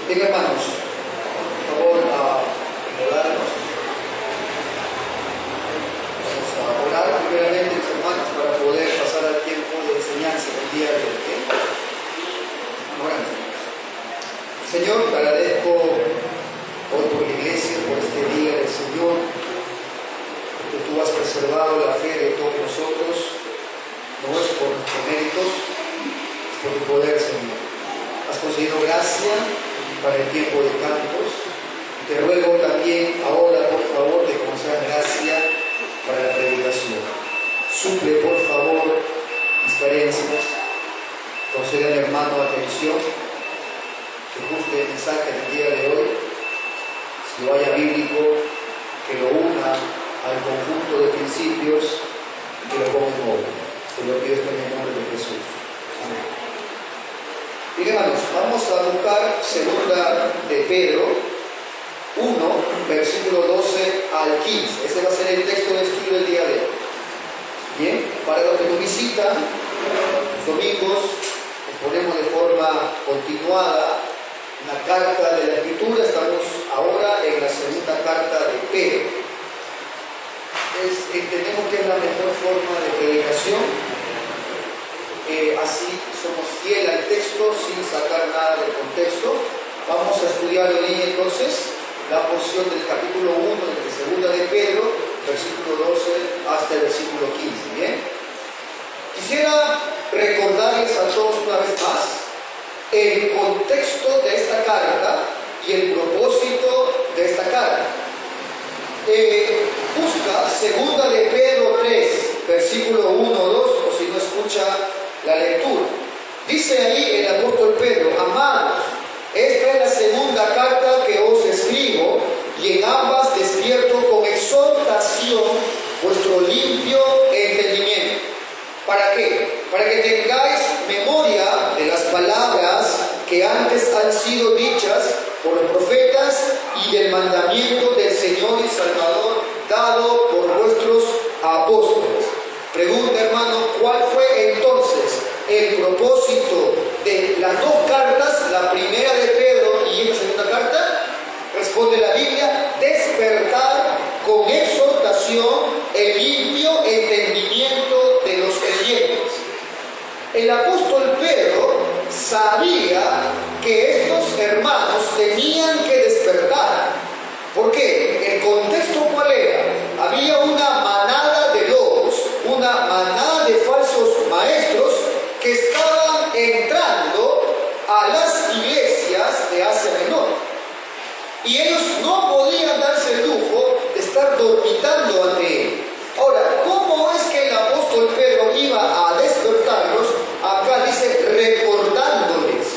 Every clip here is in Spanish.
Bien, hermanos, por favor, acomodarnos. Vamos a orar primeramente, mis hermanos, para poder pasar al tiempo de enseñanza del día de hoy. Oramos. Señor, te agradezco hoy por la iglesia, por este día del Señor, porque tú has preservado la fe de todos nosotros. No es por nuestros méritos, es por tu poder, Señor. Has conseguido gracia para el tiempo de cantos. Te ruego también ahora, por favor, de conceder gracia para la predicación. Suple, por favor, mis carencias. Concede al hermano atención, que juzgue el mensaje del día de hoy, si lo haya bíblico, que lo una al conjunto de principios y que lo ponga en obra. Te lo pido en el nombre de Jesús. Amén. Bien, hermanos, vamos a buscar segunda de Pedro 1, versículo 12 al 15. Ese va a ser el texto de estudio del día de hoy. Bien, para los que nos visitan los domingos, exponemos de forma continuada una carta de la Escritura. Estamos ahora en la segunda carta de Pedro. Entendemos que es la mejor forma de predicación, así somos fieles al texto sin sacar nada del contexto. Vamos a estudiar hoy entonces la porción del capítulo 1 de segunda de Pedro, versículo 12 hasta el versículo 15. ¿Bien? Quisiera recordarles a todos una vez más el contexto de esta carta y el propósito de esta carta. Busca segunda de Pedro 3, versículo 1, 2, o si no escucha la lectura. Dice ahí el apóstol Pedro: amados, esta es la segunda carta que os escribo, y en ambas despierto con exhortación vuestro limpio entendimiento. ¿Para qué? Para que tengáis memoria de las palabras que antes han sido dichas por los profetas y del mandamiento del Señor y Salvador dado por vuestros apóstoles. Pregunta, hermano, ¿cuál fue entonces el propósito de las dos cartas, la primera de Pedro y esta segunda carta? Responde la Biblia: despertar con exhortación el limpio entendimiento de los creyentes. El apóstol Pedro sabía que estos hermanos tenían que despertar. ¿Por qué? ¿El contexto cuál era? Había una manada de lobos, una manada de falsos maestros que estaban entrando a las iglesias de Asia Menor. Y ellos no podían darse el lujo de estar dormitando ante él. Ahora, ¿cómo es que el apóstol Pedro iba a despertarlos? Acá dice recordándoles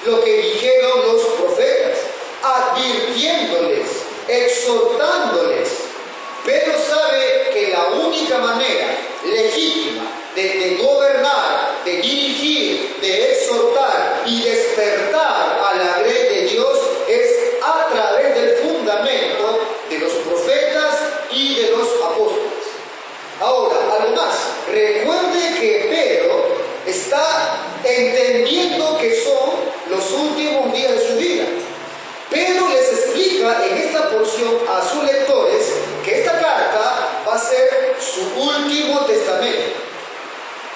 lo que dijeron los profetas, advirtiéndoles, exhortándoles. Pedro sabe que la única manera legítima de gobernar, de dirigir, de exhortar y despertar a la grey de Dios es a través del fundamento de los profetas y de los apóstoles. Ahora, algo más. Recuerde que Pedro está entendiendo que son los últimos días de su vida. Pedro les explica en esta porción a sus lectores que esta carta va a ser su último testamento.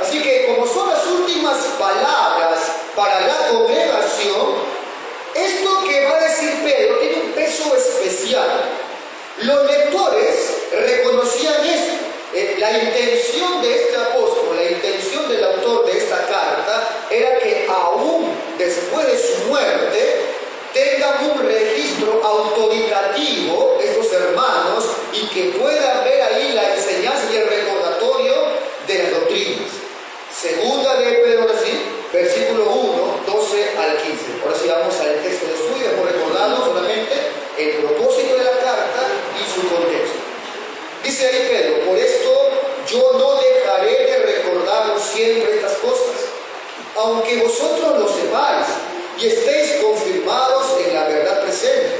Así que, como son las últimas palabras para la congregación, esto que va a decir Pedro tiene un peso especial. Los lectores reconocían esto. La intención de este apóstol, la intención del autor de esta carta, era que aún después de su muerte tengan un registro autoritativo estos hermanos y que puedan ver ahí la enseñanza y el recordatorio de las doctrinas. Segunda de Pedro, así, versículo 1, 12 al 15. Ahora sí vamos al texto de estudio, hemos recordado solamente el propósito de la carta y su contexto. Dice ahí Pedro: por esto yo no dejaré de recordaros siempre estas cosas, aunque vosotros lo sepáis y estéis confirmados en la verdad presente.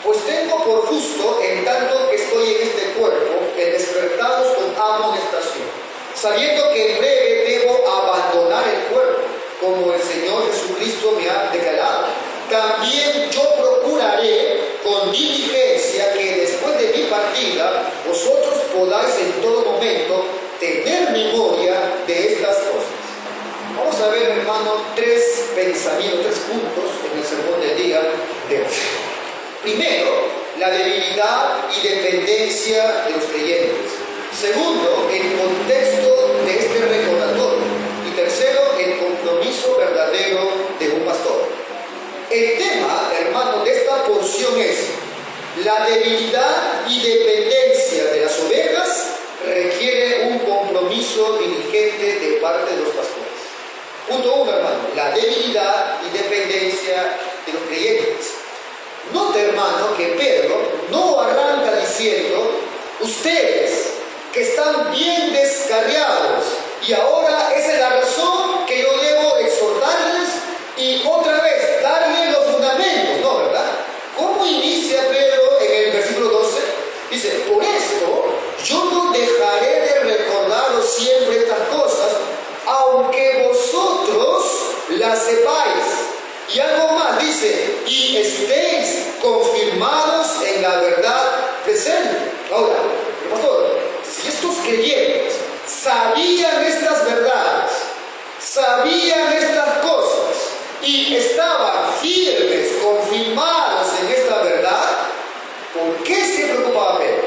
Pues tengo por justo, en tanto que estoy en este cuerpo, el despertaros con amonestación, sabiendo que en breve debo abandonar el cuerpo, como el Señor Jesucristo me ha declarado. También pensamientos, 3 puntos en el sermón del día de hoy. Primero, la debilidad y dependencia de los creyentes. Segundo, el contexto de este recordatorio. Y tercero, el compromiso verdadero de un pastor. El tema, hermano, de esta porción es: la debilidad y dependencia de las ovejas requiere un compromiso diligente de parte de los pastores. Punto 1, hermano, la debilidad y dependencia de los creyentes. Note, hermano, que Pedro no arranca diciendo: ustedes que están bien descarriados y ahora esa es la razón que yo debo exhortarles y otra vez darle los fundamentos. No, ¿verdad? ¿Cómo inicia Pedro en el versículo 12? Dice: por esto yo no dejaré de recordaros siempre estas cosas, aunque vosotros las sepáis. Y algo más, dice: y estéis confirmados en la verdad presente. Ahora, pastor, si estos creyentes sabían estas verdades, sabían estas cosas y estaban firmes, confirmados en esta verdad, ¿por qué se preocupaba Pedro?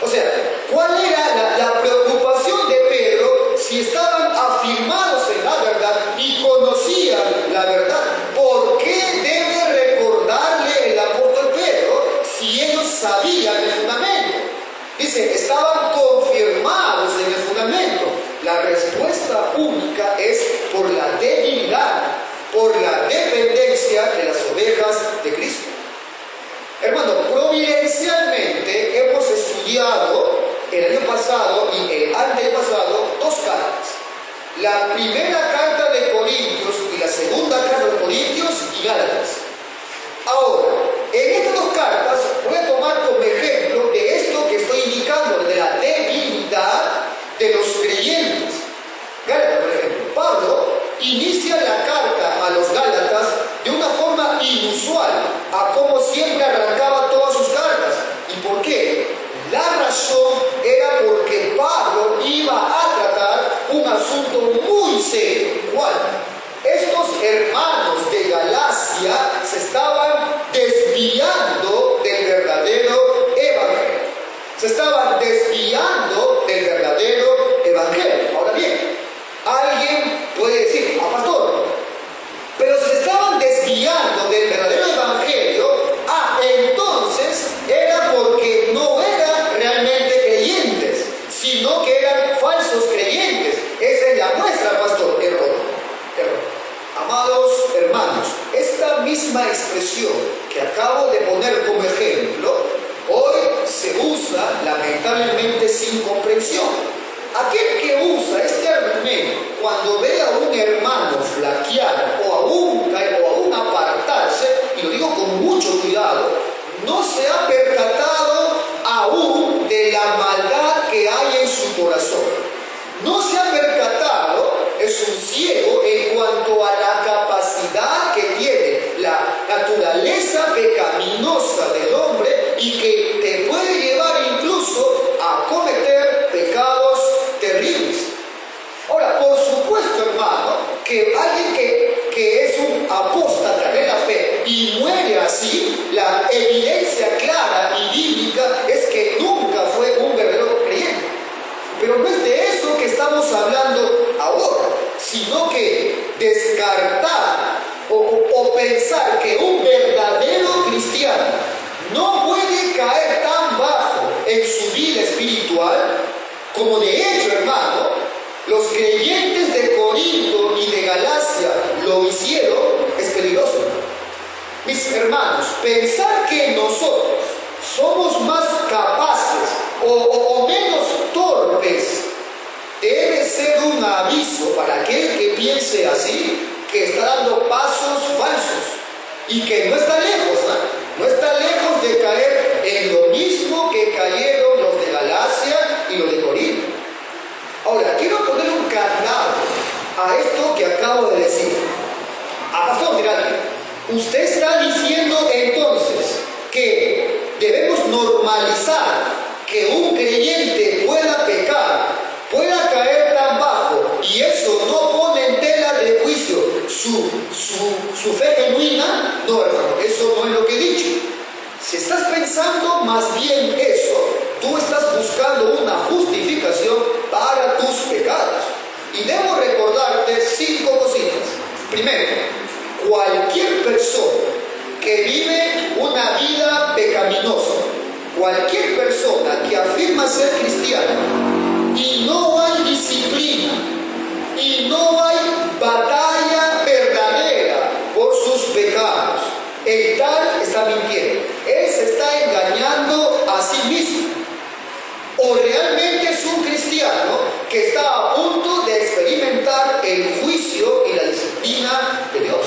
O sea, ¿cuál era la preocupación de Pedro si estaban afirmados en la verdad y conocían la verdad? ¿Por qué debe recordarle el apóstol Pedro si ellos sabían el fundamento? Dice, estaban confirmados en el fundamento. La respuesta única es por la debilidad, por la dependencia de las ovejas de Cristo. Hermano, providencialmente hemos estudiado el año pasado y el antepasado 2 cartas. La primera carta de Corintios y la segunda carta de Corintios y Gálatas. Ahora, en estas 2 cartas voy a tomar como ejemplo de esto que estoy indicando, de la debilidad de los creyentes. Gálatas, por ejemplo. Pablo inicia la carta a los Gálatas de una forma inusual a como siempre arrancaba todas sus cartas. ¿Y por qué? La razón era porque Pablo iba a tratar un asunto muy serio. ¿Cuál? Estos hermanos de Galacia se estaban desviando del verdadero evangelio. Se estaban desviando del verdadero evangelio. Ahora bien, alguien puede decir: pastor, pero si se estaban desviando del verdadero evangelio, entonces era porque no eran realmente creyentes, sino que eran falsos creyentes. Esa es la muestra, pastor. Error. Amados hermanos, esta misma expresión que acabo de poner como ejemplo, hoy se usa lamentablemente sin comprensión. Aquel que usa este argumento cuando ve a un hermano flaquear o aún apartarse, y lo digo con mucho cuidado, no se ha percatado aún de la maldad que hay en su corazón. No se ha percatado, es un ciego en cuanto a la capacidad que tiene la naturaleza pecaminosa del hombre y que te puede llevar incluso a cometer pecados terribles. Ahora, por supuesto, hermano, que alguien que es un apóstata de la fe y muere así, la evidencia clara y bíblica es que nunca fue un verdadero creyente. Pero no es de eso que estamos hablando ahora, sino que descartar o pensar que un verdadero cristiano no puede caer tan bajo en su vida espiritual, como de hecho, hermano, los creyentes de Corinto y de Galacia lo hicieron, es peligroso. Mis hermanos, pensar que nosotros somos más capaces o menos torpes debe ser un aviso para aquel que piense así, que está dando pasos falsos y que no está lejos, no está lejos de caer en lo mismo que cayeron los de Galacia y los de Corinto. Ahora, quiero poner un candado a esto que acabo de decir. Pastor, mirad, usted está diciendo entonces que debemos normalizar que un creyente pueda pecar, pueda caer tan bajo, y eso no pone en tela de juicio su su fe genuina. No, hermano, eso no es lo que he dicho. Si estás pensando más bien eso, tú estás buscando una justificación para tus pecados. Y debo recordarte 5 cositas. Primero, cualquier persona que vive una vida pecaminosa, cualquier persona que afirma ser cristiana y no hay disciplina y no hay batalla verdadera por sus pecados, el tal está mintiendo. Él se está engañando a sí mismo. O realmente es un cristiano que está a punto de experimentar el juicio y la disciplina de Dios.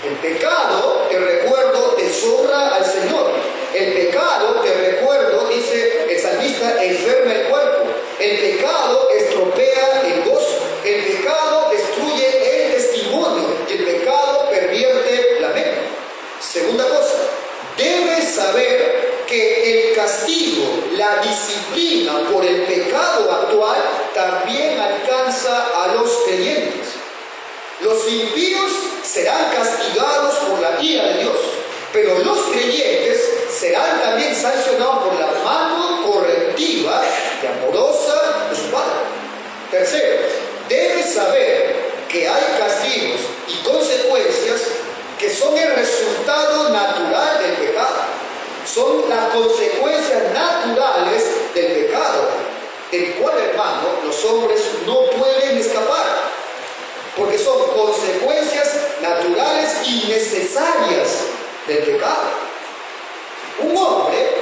El pecado, te recuerdo, deshonra al Señor. El pecado, te recuerdo, dice el salmista, enferma el cuerpo. El pecado estropea el gozo. El pecado destruye el testimonio. El pecado pervierte la mente. Segunda cosa, debes saber que el castigo, la disciplina por el pecado actual también alcanza a los creyentes. Los impíos serán castigados por la ira de Dios, pero los creyentes serán también sancionados por la mano correctiva y amorosa de su Padre. Tercero, debes saber que hay castigos y consecuencias que son el resultado natural del pecado. Son las consecuencias naturales del pecado, del cual, hermano, los hombres no pueden escapar, porque son consecuencias naturales y necesarias del pecado. Un hombre,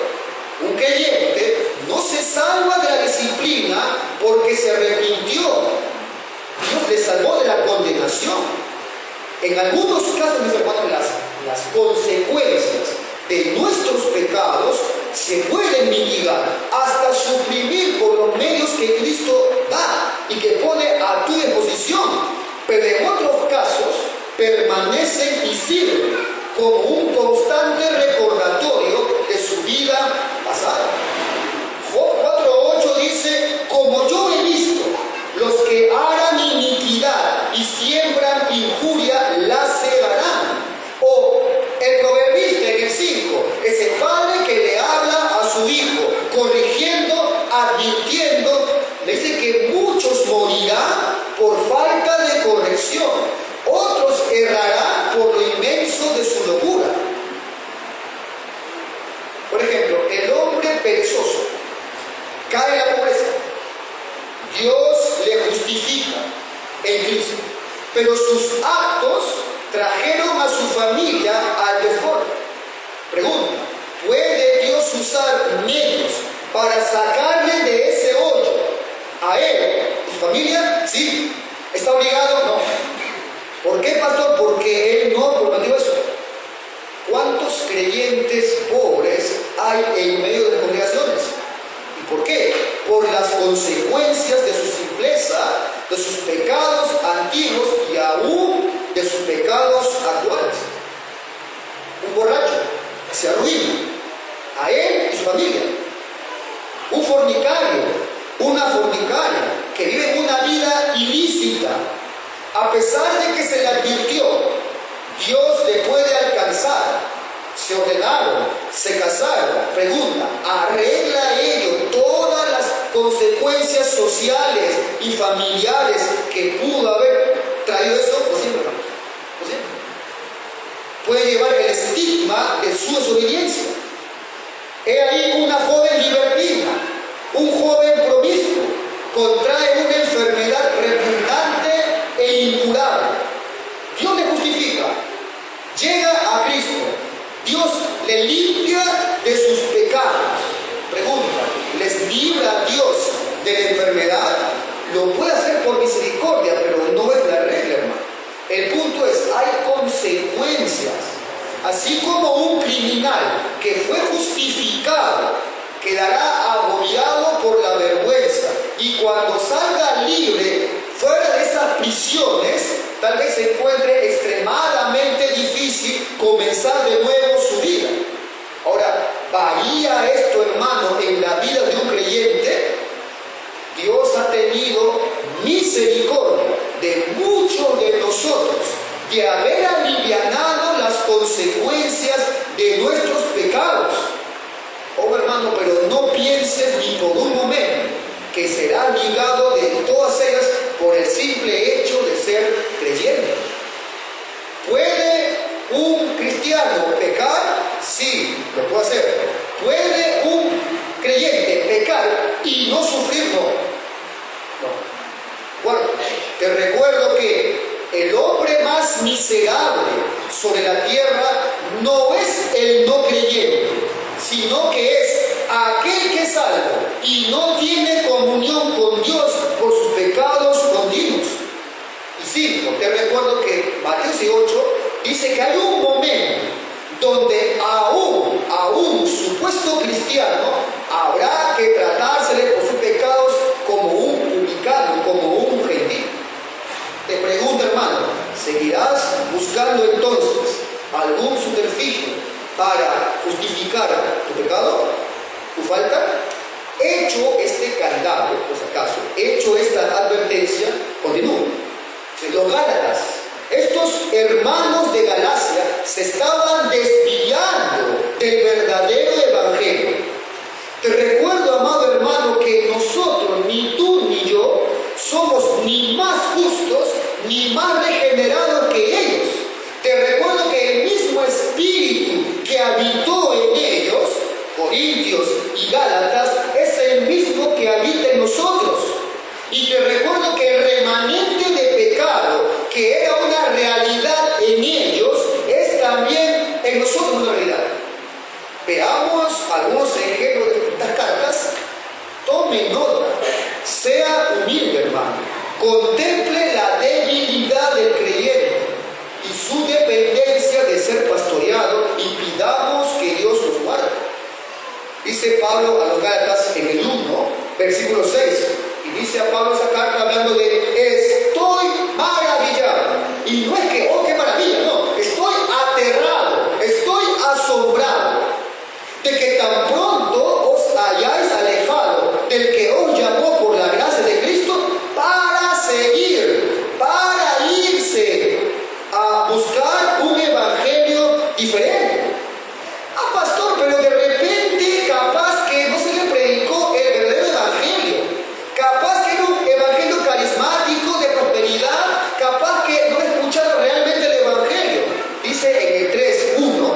un creyente, no se salva de la disciplina porque se arrepintió. Dios le salvó de la condenación. En algunos casos, mis hermanos, las consecuencias de nuestros pecados se pueden mitigar hasta suprimir por los medios que Cristo da y que pone a tu disposición, pero en otros casos permanecen y sirven como un constante recordatorio de su vida pasada. Job 4:8 dice: como yo he visto, los que harán iniquidad y siembran injuria la segarán. O el proverbista en el 5 es el padre que le habla a su hijo, corrigiendo, advirtiendo. Le dice que muchos morirán por falta de corrección, otros errarán por lo inmenso de su locura. Por ejemplo, el hombre perezoso cae en la pobreza. Dios le justifica en Cristo, pero sus actos trajeron a su familia al desborde. Pregunta: ¿puede Dios usar medios para sacarle de ese hoyo a él y su familia? Sí. ¿Está obligado? No. ¿Por qué, pastor? Porque él no prometió eso. ¿Cuántos creyentes pobres hay en medio de las congregaciones? ¿Y por qué? Por las consecuencias de su simpleza, de sus pecados antiguos y aún de sus pecados actuales. Un borracho se arruina, a él y su familia. Un fornicario, una fornicaria que vive una vida ilícita, a pesar de que se le advirtió, Dios le puede alcanzar. Se ordenaron, se casaron. Pregunta: ¿arregla ello todas las consecuencias sociales y familiares que pudo haber traído eso? Pues siempre, hermanos. Pues siempre. Puede llevar el estigma de su desobediencia. He ahí una joven libertina, un joven promiscuo, contrae una enfermedad repugnante e incurable. Dios le justifica, llega a Cristo, Dios le limpia de sus pecados. Pregunta: ¿les libra a Dios de la enfermedad? Lo puede hacer por misericordia, pero no es la regla, hermano. El punto es, hay consecuencias. Así como un criminal que fue justificado quedará agobiado por la vergüenza, y cuando salga libre fuera de esas prisiones, tal vez se encuentre extremadamente difícil comenzar de nuevo su vida. Ahora, ¿varía esto, hermano, en la vida de un creyente? Dios ha tenido misericordia de muchos de nosotros, de haber alivianado las consecuencias de nuestros pecados. Oh hermano, pero no pienses ni por un momento que será ligado de todas ellas por el simple hecho de ser creyente. ¿Puede un cristiano pecar? Sí, lo puede hacer. ¿Puede un creyente pecar y no sufrir? No. Bueno, te recuerdo que el hombre más miserable sobre la tierra no es el no creyente, sino que es aquel que es salvo y no tiene comunión con Dios por sus pecados continuos. Y 5, te recuerdo que Mateo 18 dice que hay un momento donde a un supuesto cristiano habrá que tratársele por sus pecados como un publicano, como un gentil. Te pregunto, hermano, ¿seguirás buscando entonces algún subterfugio para justificar tu pecado, tu falta? Hecho este candado, por si acaso, hecho esta advertencia, continúo. Los Gálatas, estos hermanos de Galacia, se estaban desviando del verdadero evangelio. Te recuerdo, amado hermano, que nosotros, ni tú ni yo, somos ni más justos ni más regenerados que ellos. Te recuerdo que el mismo espíritu que habitó en ellos, Corintios y Gálatas, es el mismo que habita en nosotros. Y te recuerdo que el remanente de pecado, que era una realidad en ellos, es también en nosotros una realidad. Veamos algunos ejemplos de estas cartas. Tome nota, sea humilde, hermano. Contemple la debilidad del creyente y su dependencia de ser pastoreado, y pidamos que Dios los guarde. Dice Pablo a los Gálatas en el 1, versículo 6, y dice a Pablo esa carta hablando de estoy maravillado. Y no es que, oh, qué maravilla, no, estoy aterrado, estoy asombrado de que tan pronto os hayáis alejado del que os llamó por la gracia de Cristo para irse a buscar un evangelio diferente. Ah, pastor, pero de repente capaz que no se le predicó el verdadero evangelio, capaz que era un evangelio carismático de prosperidad, capaz que no escucharon realmente el evangelio. Dice en el 3:1,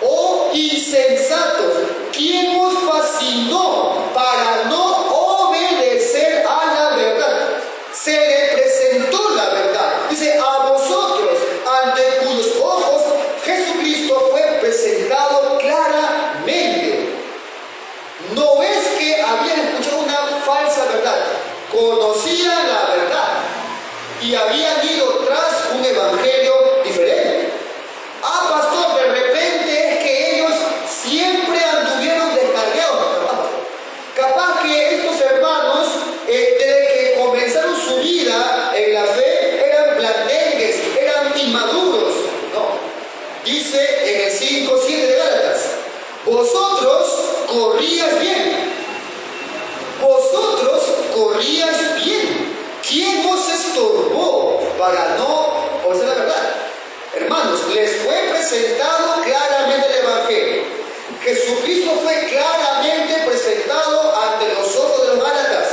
oh insensatos, ¿quién os fascinó para no obedecer a la verdad? Se le presentó la verdad. Dice, a vosotros, ante cuyos ojos Jesucristo fue presentado claramente. No es que habían escuchado una falsa verdad, conocían la verdad y habían ido tras un evangelio diferente. Ah, pastor, de repente es que ellos siempre anduvieron descargados. Capaz que estos hermanos, desde que comenzaron su vida en la fe, eran blandengues, eran inmaduros. No. Dice en el 5:7 de Gálatas, vosotros corríais bien. Vosotros corríais bien. ¿Quién os estorbó para no obedecer la verdad? Hermanos, les fue presentado claramente el evangelio. Jesucristo fue claramente presentado ante los ojos de los Gálatas.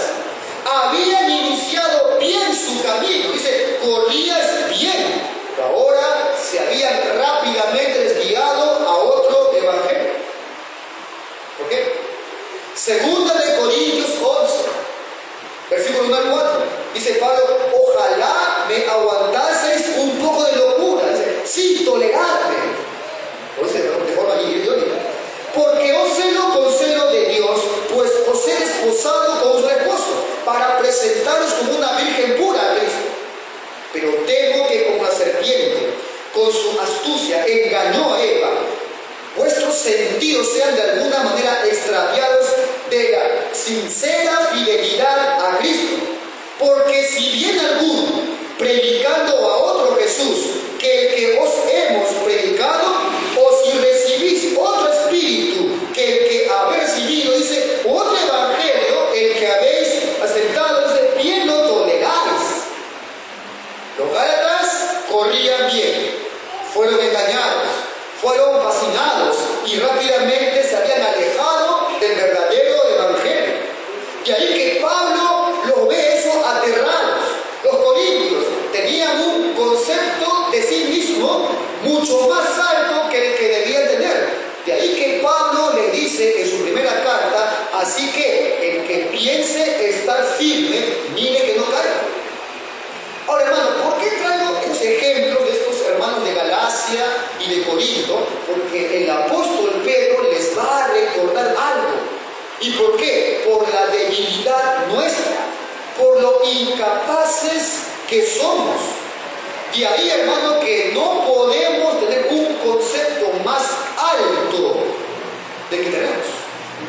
Habían iniciado bien su camino. Dice, corrías bien. Pero ahora se habían rápidamente desviado a otro evangelio. ¿Por qué? Segunda de Corintios 11, versículo 1 al 4. Dice Pablo, ojalá me aguantaseis un poco de locura. Dice, sí, toleradme. De forma irónica. Porque os celo con celo de Dios, pues os he desposado con vuestro esposo, para presentaros como una virgen pura a Cristo. Pero temo que como la serpiente, con su astucia, engañó a Eva, vuestros sentidos sean de alguna manera extraviados de la sincera fidelidad a Cristo. Porque si bien alguno, predicando a otro Jesús, que el que os hemos predicado, o si recibís otro espíritu que el que habéis recibido, dice, otro evangelio, el que habéis aceptado, dice, bien lo toleráis. Los Gálatas corrían bien. engañados, fueron fascinados y rápidamente se habían alejado del verdadero evangelio. Y ahí que Pablo los ve eso aterrados. Los corintios tenían un concepto de sí mismo mucho más alto que el que debían tener. De ahí que Pablo le dice en su primera carta, así que el que piense estar firme, mire que no caiga. Ahora, hermano, ¿por qué traigo estos ejemplos de estos hermanos de Galacia y de Corinto? Porque el apóstol Pedro les va a recordar algo. ¿Y por qué? Por la debilidad nuestra, por lo incapaces que somos. De ahí, hermano, que no podemos tener un concepto más alto de que tenemos.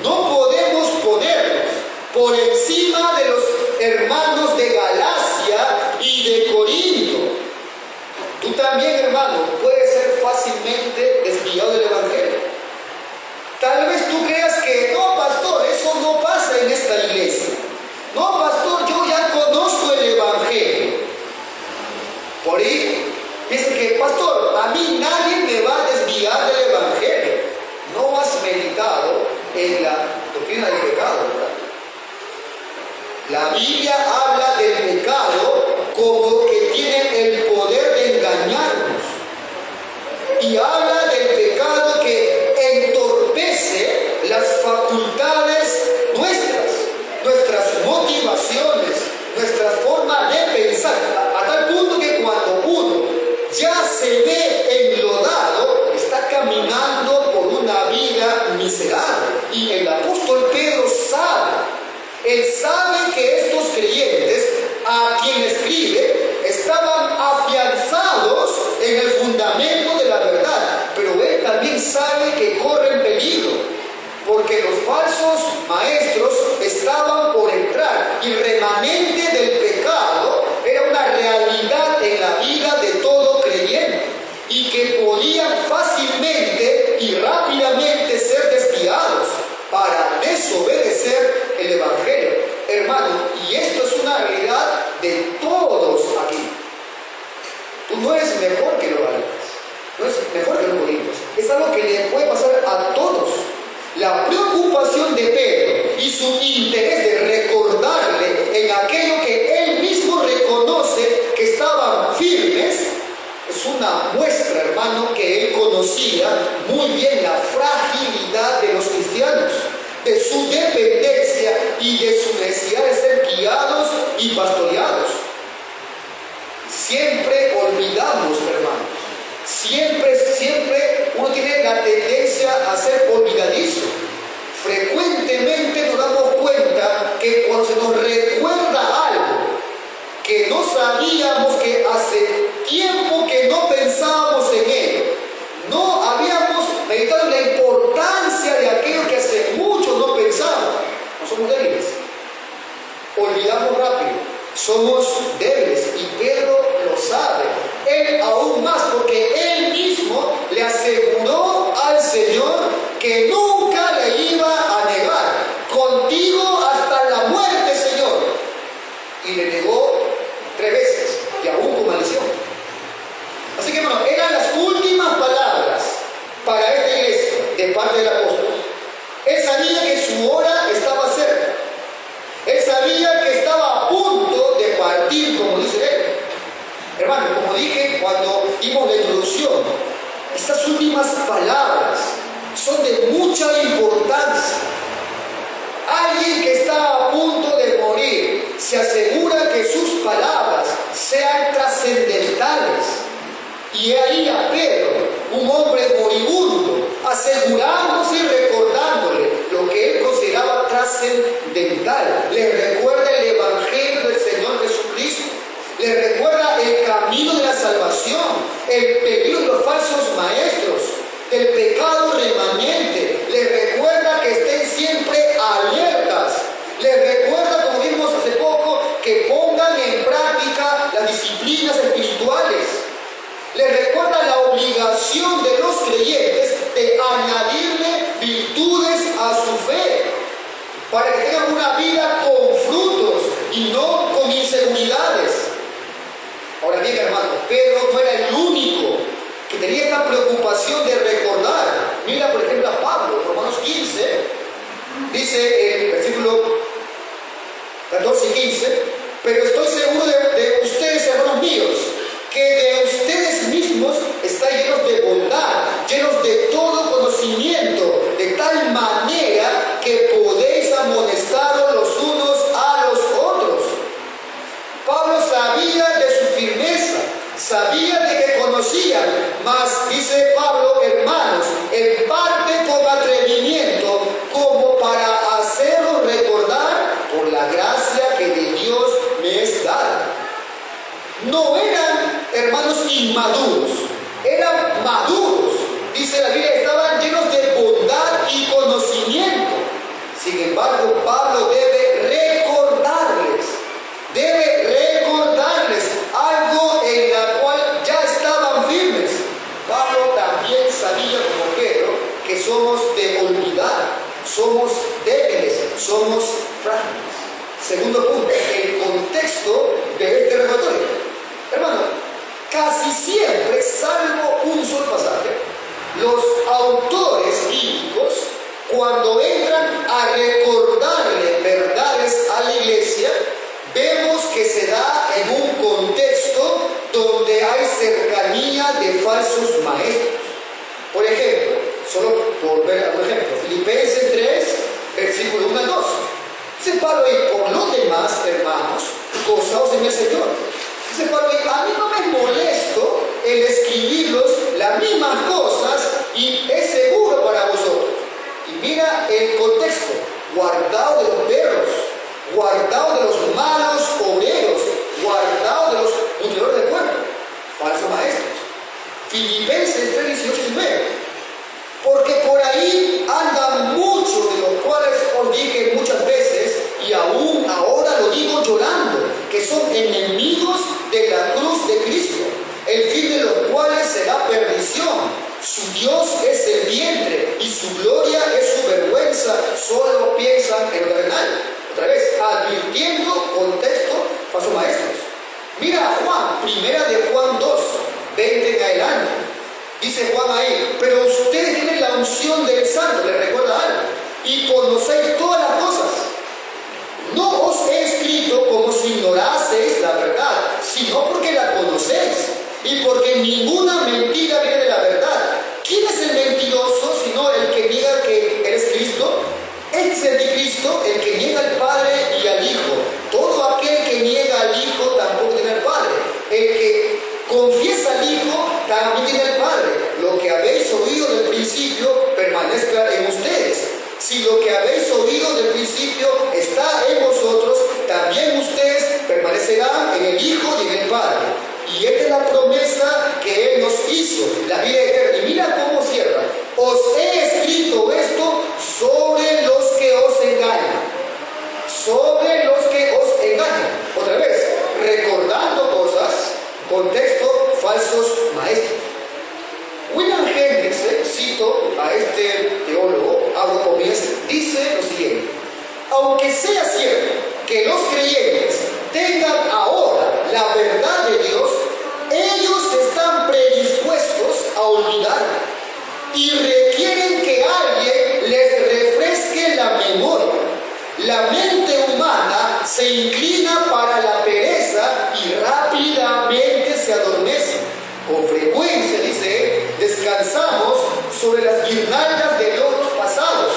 No podemos ponernos por encima de los hermanos de Galacia y de Corinto. Tú también, hermano, puedes ser fácilmente desviado del evangelio. Tal vez tú creas que, no, pastor, eso no pasa en esta iglesia. No, pastor, yo ya conozco el evangelio. Por ahí, piensan que, pastor, a mí nadie me va a desviar del evangelio. No has meditado en la doctrina del pecado, ¿verdad? La Biblia habla del pecado como que tiene el poder de engañarnos. Y habla del pecado que entorpece las facultades nuestras motivaciones, nuestra forma de pensar, a tal punto que cuando uno ya se ve enlodado, está caminando por una vida miserable. Y el apóstol Pedro él sabe que estos creyentes a quien escribe estaban afianzados en el fundamento de la verdad, pero él también sabe que corren peligro, porque los falsos maestros estaban por entrar y el remanente del pecado era una realidad en la vida de todo creyente y que podían fácilmente y rápidamente ser desviados para desobedecer el evangelio. Hermano, y esto es una realidad de todos aquí. Tú no eres mejor que los galatas, no eres mejor que los corintios. Es algo que le puede pasar a todos. La preocupación de Pedro y su interés de recordarle en aquello que él mismo reconoce que estaban firmes, es una muestra, hermano, que él conocía muy bien la fragilidad de los cristianos, de su dependencia y de su necesidad de ser guiados y pastoreados. Siempre olvidamos, hermanos. Siempre uno tiene la tendencia a ser olvidadizo. Frecuentemente nos damos cuenta que cuando se nos recuerda algo que no sabíamos, que hace tiempo que no pensábamos en ello, no habíamos meditado en la importancia de aquello que hace mucho no pensábamos. No somos débiles, olvidamos rápido, somos débiles, y Pedro lo sabe. Él aún más, porque él mismo le aseguró al Señor que nunca le iba a negar. Contigo hasta la muerte, Señor. Y le negó 3 veces, y aún con maldición. Así que, bueno, eran las últimas palabras para esta iglesia de parte del apóstol. Él sabía que su hora estaba cerca. Él sabía que estaba a punto de partir, como dice él. Hermano, como dije cuando dimos la introducción, estas últimas palabras son de mucha importancia. Alguien que está a punto de morir se asegura que sus palabras sean trascendentales. Y ahí a Pedro, un hombre moribundo, asegurándose y recordándole lo que él consideraba trascendental. Le recuerda el evangelio del Señor Jesucristo. Le recuerda el camino de la salvación, el peligro de los falsos maestros, del pecado remanente. Le recuerda que estén siempre alertas. Le recuerda, como vimos hace poco, que pongan en práctica las disciplinas espirituales. Le recuerda la obligación de los creyentes de añadirle virtudes a su fe, para que tengan una vida con frutos y no con inseguridades. Ahora bien, hermano, Pedro no era el único que tenía esta preocupación de recordar. Mira, por ejemplo, a Pablo, Romanos 15, dice el versículo 14 y 15, pero estoy seguro de ustedes, hermanos míos, que de ustedes mismos están llenos de bondad, llenos de todo conocimiento, de tal manera que podéis amonestaros los unos a los otros. Pablo sabía de su firmeza, sabía de que conocían, mas dice Pablo, hermanos, en parte con atrevimiento, como para hacerlos recordar por la gracia que de Dios me es dada. No eran hermanos inmaduros, eran maduros. Dice la Biblia, estaban llenos de bondad y conocimiento. Sin embargo, Pablo debe recordarles algo en la cual ya estaban firmes. Pablo también sabía, como Pedro, que somos de olvidar, somos débiles, somos frágiles. Segundo punto, el contexto de este recordatorio. Hermano, casi siempre, salvo un solo pasaje, los autores bíblicos, cuando entran a recordarle verdades a la iglesia, vemos que se da en un contexto donde hay cercanía de falsos maestros. Por ejemplo, solo por ver algún ejemplo, Filipenses 3, versículo 1 al 2. Dice Pablo, y por lo demás, hermanos, gozaos en el Señor. Dice Pablo, a mí no me molesto el escribirlos las mismas cosas y es seguro para vosotros. Y mira el contexto, guardaos de los perros, guardaos de los malos obreros, guardaos de los mutiladores del pueblo, falsos maestros. Filipenses 3, 18 y 19. Porque por ahí andan muchos, de los cuales os dije muchas veces, y aún ahora lo digo llorando, que son enemigos de la cruz de Cristo, el fin de los cuales será perdición. Su Dios es el vientre y su gloria es su vergüenza. Solo piensan en lo terrenal. Otra vez, advirtiendo contexto para sus maestros. Mira a Juan, primera de Juan 2, 20 en adelante. Dice Juan ahí, pero ustedes tienen la unción del Santo, les recuerda algo, y conocéis todas las cosas. No os he escrito como si ignoraseis la verdad, sino porque la conocéis, y porque ninguna mentira viene de la verdad. ¿Quién es el mentiroso sino el que niega que eres Cristo? Este es el anticristo, el que niega al Padre y al Hijo. Todo aquel que niega al Hijo tampoco tiene al Padre. El que confiesa al Hijo también tiene al Padre. Lo que habéis oído del principio permanezca en ustedes. Si lo que habéis oído del principio está en vosotros, también ustedes permanecerán en el Hijo y en el Padre. Y esta es la promesa que Él nos hizo, la vida eterna. Y mira cómo cierra. Os he escrito esto sobre los que os engañan. Sobre los que os engañan. Otra vez, recordando cosas, contexto, falsos maestros. William Hendricks, cito a este teólogo, abro comillas, dice lo siguiente: aunque sea cierto que los creyentes tengan ahora la verdad de Dios, ellos están predispuestos a olvidarla y requieren que alguien les refresque la memoria. La mente humana se inclina para la pereza y rápidamente se adormece. Con frecuencia, dice, descansamos sobre las guirnaldas de los pasados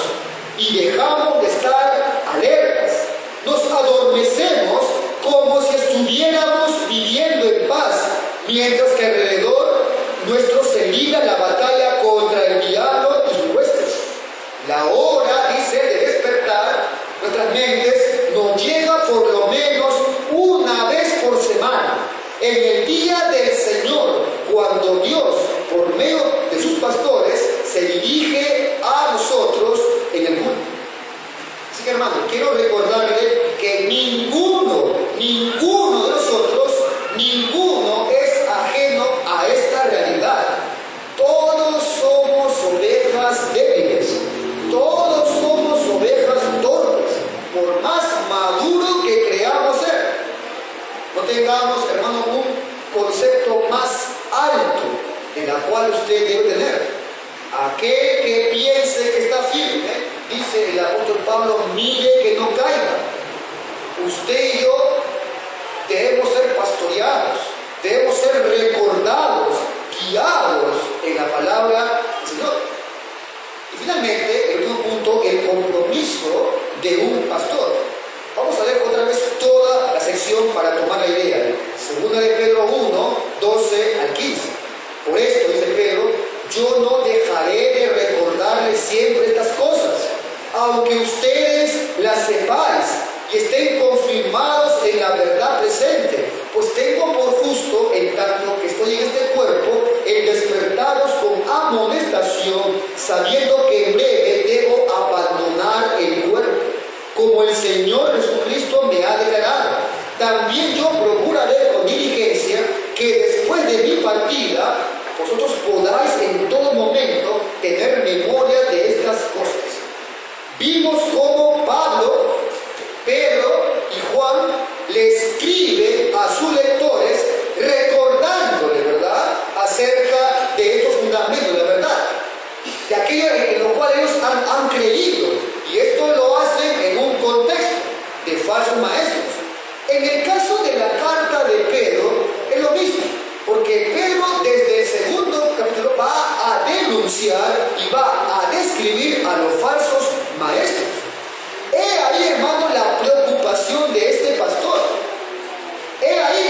y dejamos de estar alertas. Nos adormecemos como si estuviéramos viviendo en paz, mientras que alrededor nuestro se libra la batalla contra el diablo y sus huestes. La hora, dice, de despertar nuestras mentes nos llega por lo menos una vez por semana, en el día del Señor, cuando Dios, por medio de sus pastores, se dirige a nosotros en el culto. Así que, hermano, quiero recordarle que ninguno de nosotros, ninguno es ajeno a esta realidad. Todos somos ovejas débiles, todos somos ovejas torpes, por más maduro que creamos ser. No tengamos, hermano, un concepto más alto de la la cual usted debe tener. Aquel que piense que está firme, dice el apóstol Pablo, mire que no caiga. Usted y yo debemos ser pastoreados, debemos ser recordados, guiados en la palabra del Señor. Y finalmente, el último punto, el compromiso de un pastor. Vamos a leer otra vez toda la sección para tomar la idea. Segunda de Pedro 1, 12 al 15. Por esto, dice Pedro, yo no dejaré de recordarles siempre estas cosas, aunque ustedes las sepáis y estén confirmados en la verdad presente, pues tengo por justo, en tanto que estoy en este cuerpo, el despertaros con amonestación, sabiendo que en breve debo abandonar el cuerpo, como el Señor Jesucristo me ha declarado. También yo procuraré con diligencia que después de mi partida vosotros podáis en todo momento tener memoria de estas cosas. Vimos cómo Pablo, Pedro y Juan le escriben a sus lectores recordándole, ¿verdad?, acerca de estos fundamentos de la verdad, de aquello en lo cual ellos han creído, y esto lo hacen en un contexto de falsos maestros. En el caso de la carta de Pedro es lo mismo, porque Pedro desde el segundo capítulo va a denunciar y va a describir a los falsos maestros. He ahí, hermano, la preocupación de este pastor. He ahí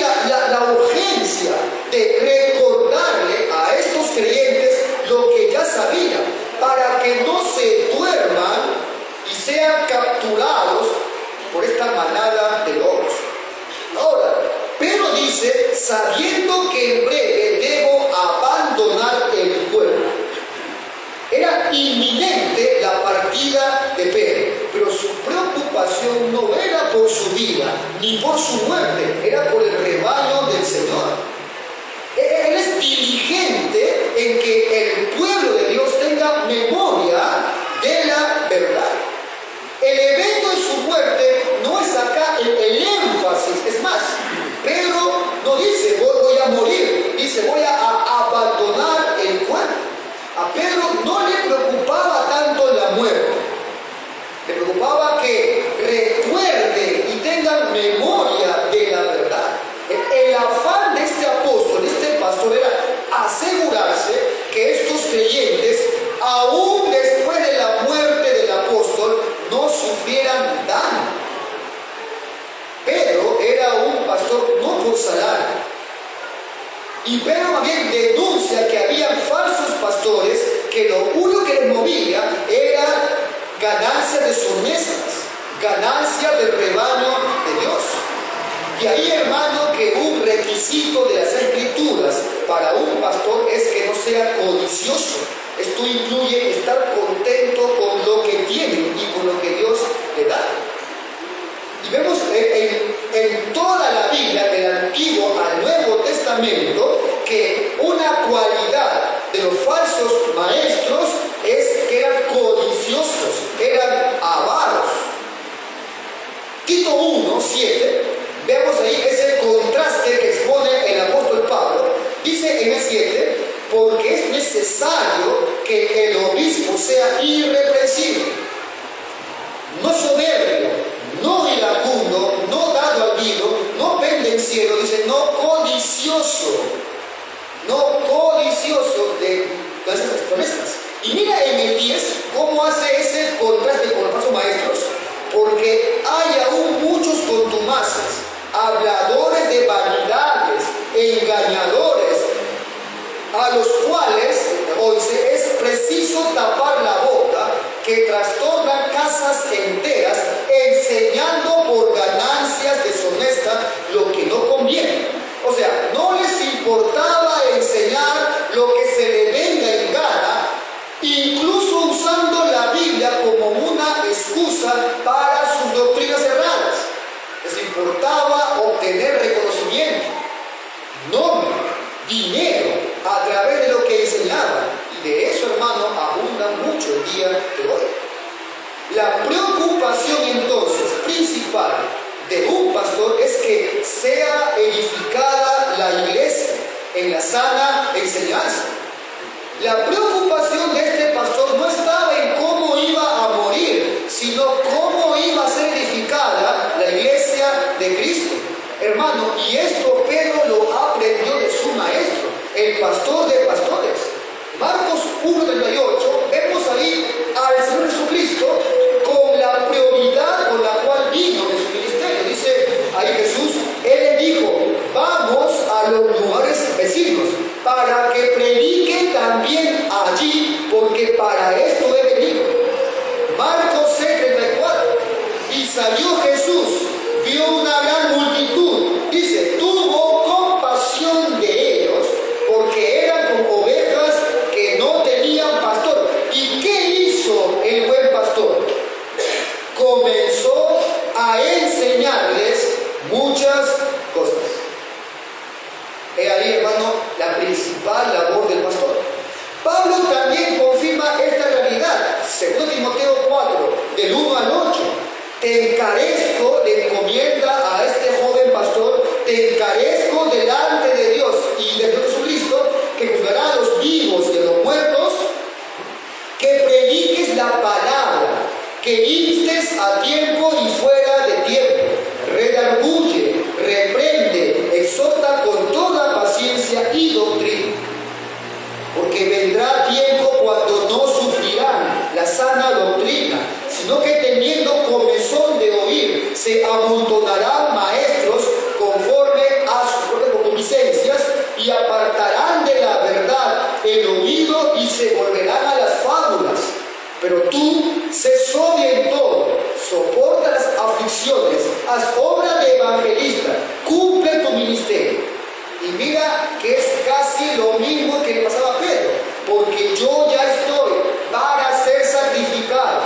la urgencia de recordarle a estos creyentes lo que ya sabían, para que no se duerman y sean capturados por esta manada de lobos. Ahora, Pedro dice, sabiendo que en breve debo abandonar el cuerpo. Era inminente la partida de Pedro, pero su preocupación no era por su vida ni por su muerte, era por el rebaño del Señor. Él es diligente en que el pueblo de Dios tenga memoria de la verdad. El evento de su muerte no es acá el énfasis, es más, Pedro no dice voy a morir, dice voy a abandonar el cuerpo. A Pedro no le preocupaba tanto la muerte, le preocupaba que recuerde y tenga memoria de la verdad. El afán de este apóstol, de este pastor, era asegurarse que estos creyentes, aún después de la muerte del apóstol, no sufrieran daño. Pedro era un pastor no por salario. Y Pedro más bien denuncia que había falsos pastores que lo único que les movía era ganancias deshonestas, ganancias del rebaño de Dios. Y ahí, hermano, que un requisito de las Escrituras para un pastor es que no sea codicioso. Esto incluye estar contento con lo que tiene y con lo que Dios le da. Y vemos en toda la Biblia, del Antiguo al Nuevo Testamento, que una cualidad de los falsos maestros es que eran codiciosos, eran avaros. Tito 1, 7, vemos ahí ese contraste que expone el apóstol Pablo. Dice en el 7, porque es necesario que el obispo sea irreprensible, no soberbio, no iracundo, no dado al vino, no pendenciero, dice, no codicioso de cosas honestas. Y mira en el 10 cómo hace ese contraste con los falsos maestros, porque hay aún muchos contumaces, habladores de vanidades, engañadores, a los cuales, 11, es preciso tapar la boca, que trastornan casas enteras, enseñando por ganancias deshonestas lo que no conviene. O sea, no les importaba enseñar lo que se le venga en gana, incluso usando la Biblia como una excusa para sus doctrinas erradas. Les importaba obtener reconocimiento, nombre, dinero, a través de lo que enseñaban. Y de eso, hermano, abunda mucho el día de hoy. La preocupación entonces principal de un pastor es que sea edificada la iglesia en la sana enseñanza. La preocupación de este pastor no estaba en cómo iba a morir, sino cómo iba a ser edificada la iglesia de Cristo. Hermano, y esto Pedro lo aprendió de su maestro, el pastor de pastores. Marcos 1:38, vemos ahí al Señor Jesucristo con la prioridad con la cual vino de su ministerio. Dice ahí Jesús, Él le dijo, vamos a los lugares vecinos para que prediquen también allí, porque para esto he venido. Marcos 6:34, y salió Jesús, vio una gran multitud, dice, tuvo compasión de ellos, porque eran como ovejas que no tenían pastor. ¿Y qué hizo el buen pastor? Comenzó a enseñarles muchas cosas. He ahí, hermano, la principal labor del pastor. Pablo también confirma esta realidad. 2 Timoteo 4, del 1 al 8. Te encarezco, le encomienda a este joven pastor, te encarezco delante de Dios y de Jesucristo, que juzgará a los vivos y a los muertos, que prediques la palabra, que instes a tiempo y fuera de tiempo, redarguye, reprende, exhorta con toda paciencia y doctrina. Porque vendrá tiempo cuando no sufrirán la sana doctrina, sino que teniendo comezón de oír, se amontonarán maestros conforme a sus propias concupiscencias y apartarán de la verdad el oído y se volverán a las fábulas. Pero tú, sé sobrio en todo, soporta las aflicciones, haz obra de evangelista, cumple tu ministerio. Y mira que es casi lo mismo que le pasaba a Pedro, porque yo ya estoy para ser sacrificado.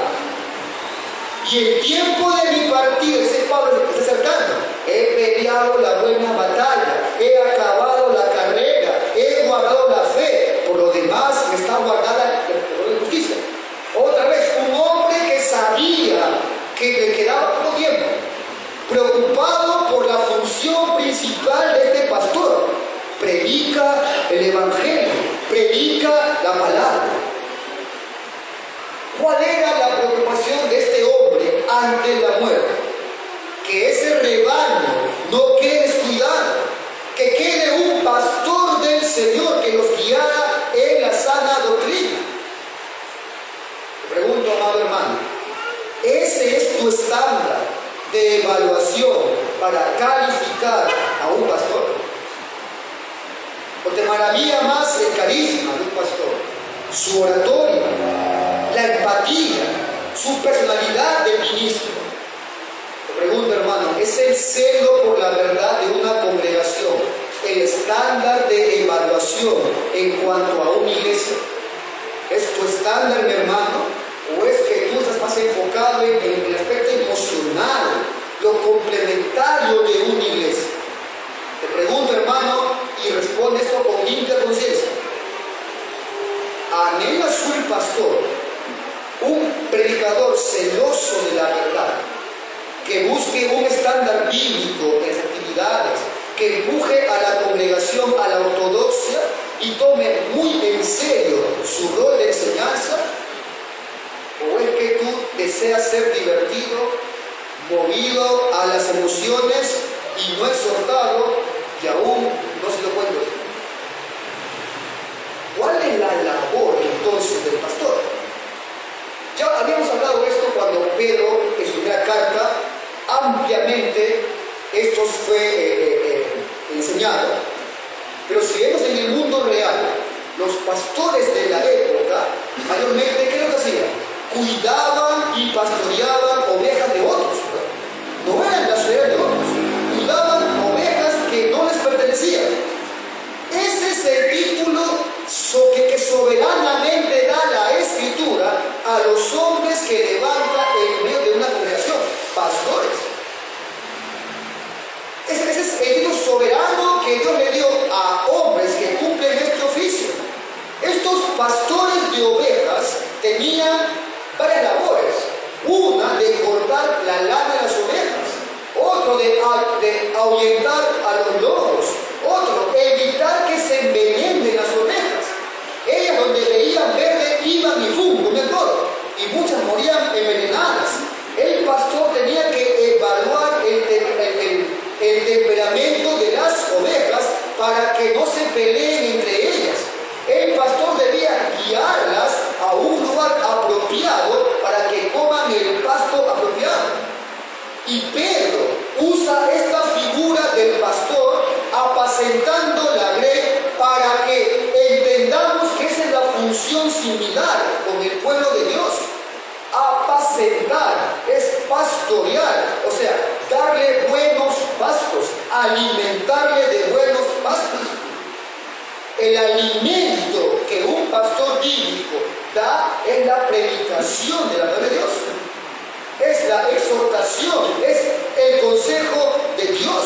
Y el tiempo de mi partida, dice Pablo, se está acercando. He peleado la buena batalla, he acabado la carrera, he guardado la fe. Por lo demás, me está guardada la justicia. Otra vez, un hombre que sabía que le quedaba poco tiempo, preocupado por la función principal de este pastor, predica el evangelio, predica la palabra. ¿Cuál era la preocupación de este hombre ante la muerte? Que ese rebaño no quede descuidado, que quede un pastor del Señor que los guiara en la sana doctrina. Te pregunto, amado hermano, ¿ese es tu estándar de evaluación para calificar a un pastor? ¿O te maravilla más el carisma de un pastor, su oratoria, la empatía, su personalidad de ministro? Te pregunto, hermano, ¿es el celo por la verdad de una congregación el estándar de evaluación en cuanto a una iglesia? ¿Es tu estándar, mi hermano? ¿O es que tú estás más enfocado en el aspecto emocional, lo complementario de una iglesia? Te pregunto, hermano, y responde esto con limpia conciencia. ¿Anhela su pastor un predicador celoso de la verdad, que busque un estándar bíblico en las actividades, que empuje a la congregación a la ortodoxia y tome muy en serio su rol de enseñanza? ¿O es que tú deseas ser divertido, movido a las emociones y no exhortado y aún no se lo cuento? ¿Cuál es la labor entonces del pastor? Ya habíamos hablado de esto cuando Pedro, en su primera carta, ampliamente esto fue enseñado. Pero si vemos en el mundo real, los pastores de la época, mayormente, ¿qué es lo que hacían? Cuidaban y pastoreaban ovejas de otros. No eran las ovejas de otros. Cuidaban ovejas que no les pertenecían. Ese es el título que soberanamente da la Escritura a los hombres que levanta en medio de una congregación, pastores. Ese es el título soberano que Dios le dio a hombres que cumplen este oficio. Estos pastores de ovejas tenían varias labores. Una, de cortar la lana de las ovejas. Otro, de ahuyentar a los lobos. Otro, evitar que se envenenen las ovejas. Ellas donde Y Pedro usa esta figura del pastor apacentando la grey para que entendamos que esa es la función similar con el pueblo de Dios. Apacentar es pastorear, o sea, darle buenos pastos, alimentarle de buenos pastos. El alimento que un pastor bíblico da es la predicación de la palabra de Dios. Es la exhortación, es el consejo de Dios.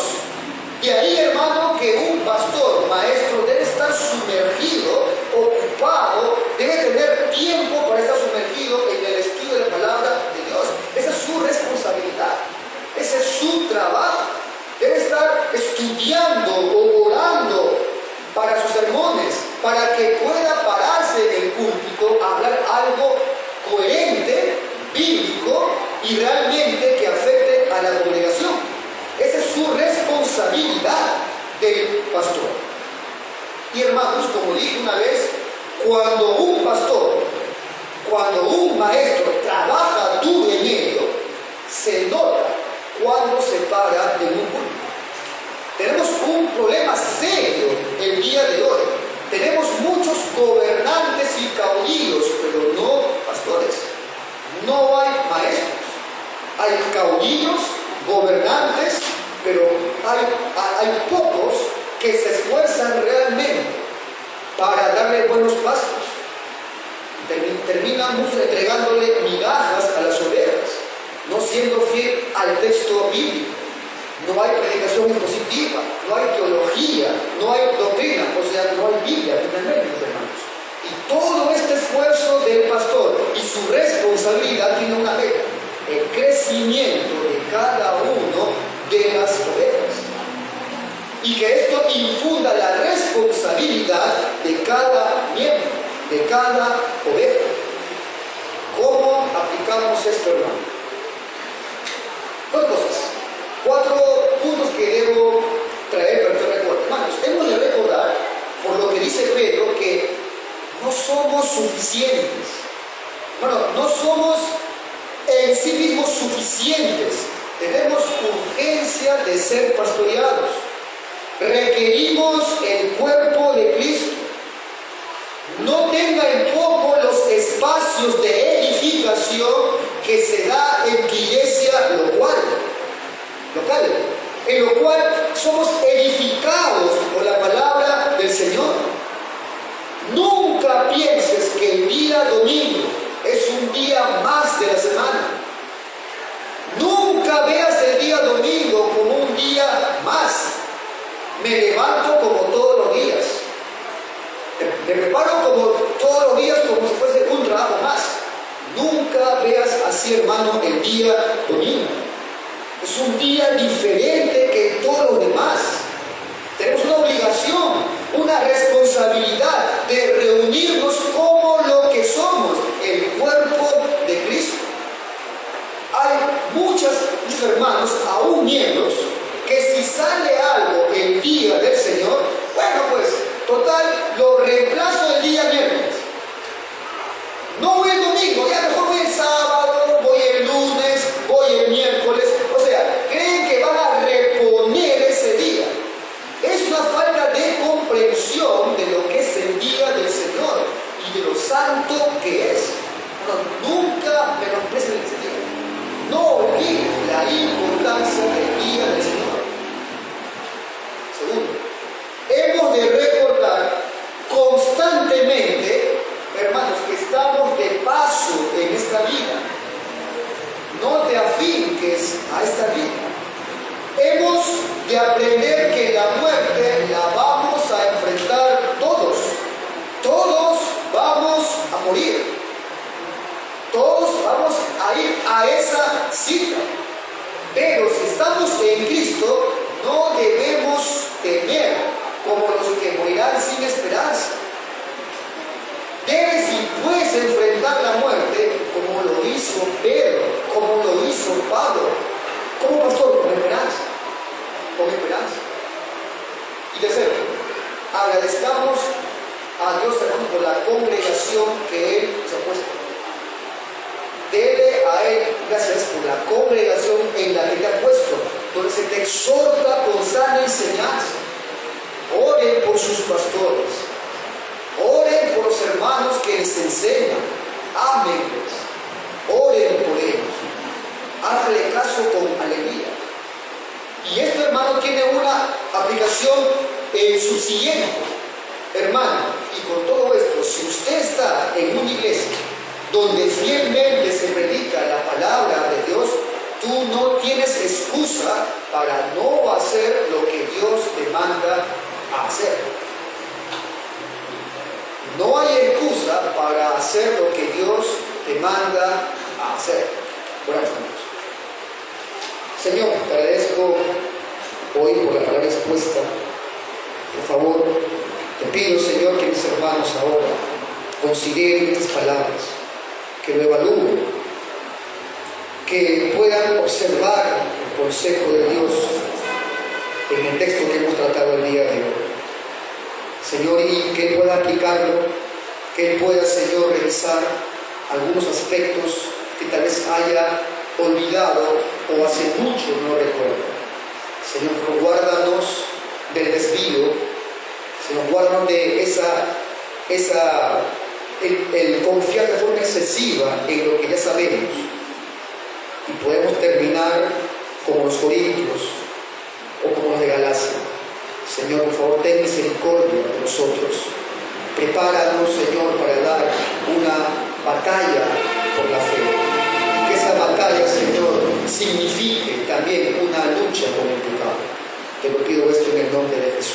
De ahí, hermano, que un pastor, maestro, debe estar sumergido, ocupado, debe tener tiempo para estar sumergido en el estudio de la palabra de Dios. Esa es su responsabilidad, ese es su trabajo. Debe estar estudiando o orando para sus sermones, para que pueda pararse en el púlpito a hablar algo coherente, bíblico y realmente que afecte a la congregación. Esa es su responsabilidad del pastor. Y hermanos, como dije una vez, cuando un pastor, cuando un maestro trabaja duro en ello, se nota cuando se para en un púlpito. Tenemos un problema serio el día de hoy. Tenemos muchos gobernantes y caudillos, pero no pastores. No hay maestros. Hay caudillos, gobernantes, pero hay pocos que se esfuerzan realmente para darle buenos pastos. Terminamos entregándole migajas a las ovejas, no siendo fiel al texto bíblico. No hay predicación expositiva, no hay teología, no hay doctrina, o sea, no hay Biblia, finalmente, mis hermanos. Y todo este esfuerzo del pastor y su responsabilidad tiene una meta: el crecimiento de cada uno de las ovejas. Y que esto infunda la responsabilidad de cada miembro, de cada oveja. ¿Cómo aplicamos esto, hermano? Dos cosas. 4 puntos que debo traer para que recuerden. Hermanos, hemos de recordar, por lo que dice Pedro, que no somos suficientes. Bueno, no somos en sí mismos suficientes. Tenemos urgencia de ser pastoreados. Requerimos el cuerpo de Cristo. No tenga en poco los espacios de edificación que se da en tu iglesia local, en lo cual somos edificados por la palabra del Señor. Nunca pienses que el día domingo es un día más de la semana. Nunca veas el día domingo como un día más. Me levanto como todos los días. Me preparo como todos los días, como si fuese un trabajo más. Nunca veas así, hermano, el día domingo. Es un día diferente que todos los demás. Tenemos una obligación, una responsabilidad de reunirnos como lo que somos, el cuerpo de Cristo. Hay muchos hermanos, aún miembros, que si sale algo el día del Señor, bueno, pues, total, lo reemplazo el día miércoles. No voy el domingo, ya mejor voy el sábado, voy el lunes, voy el miércoles. O sea, creen que van a reponer ese día. Es una falta de comprensión de lo que es el día del Señor y de lo santo que es. No, nunca menosprecien ese día. No olviden la importancia del día del Señor. Segundo, hemos de recordar constantemente, hermanos, que estamos de paso en esta vida. No te afinques a esta vida. Hemos de aprender que la muerte la vamos a enfrentar todos. Todos vamos a morir. Todos vamos a ir a esa cita. Pero si estamos en Cristo, no debemos temer como los que morirán sin esperanza. Debes y puedes enfrentar la muerte como lo hizo Pedro, como lo hizo Pablo, como pastor, con esperanza. Con esperanza. Y tercero, agradezcamos a Dios, hermanos, por la congregación que Él nos ha puesto. Dele a Él gracias por la congregación en la que te ha se te exhorta con sana enseñanza. Oren por sus pastores. Oren por los hermanos que les enseñan. Ámenles. Oren por ellos. Háganle caso con alegría. Y esto, hermano, tiene una aplicación subsiguiente. Hermano, y con todo esto, si usted está en una iglesia donde fielmente se predica la palabra de Dios, tú no tienes excusa para no hacer lo que Dios te manda a hacer. No hay excusa para hacer lo que Dios te manda a hacer. Buenas noches. Señor, te agradezco hoy por la palabra expuesta. Por favor, te pido, Señor, que mis hermanos ahora consideren estas palabras, que lo evalúen, que puedan observar el consejo de Dios en el texto que hemos tratado el día de hoy. Señor, y que Él pueda aplicarlo, que Él pueda, Señor, revisar algunos aspectos que tal vez haya olvidado o hace mucho no recuerdo. Señor, guárdanos del desvío, Señor, guárdanos de el confiar de forma excesiva en lo que ya sabemos y podemos terminar como los corintios o como los de Galacia. Señor, por favor, ten misericordia de nosotros. Prepáranos, Señor, para dar una batalla por la fe. Que esa batalla, Señor, signifique también una lucha con el pecado. Te lo pido esto en el nombre de Jesús.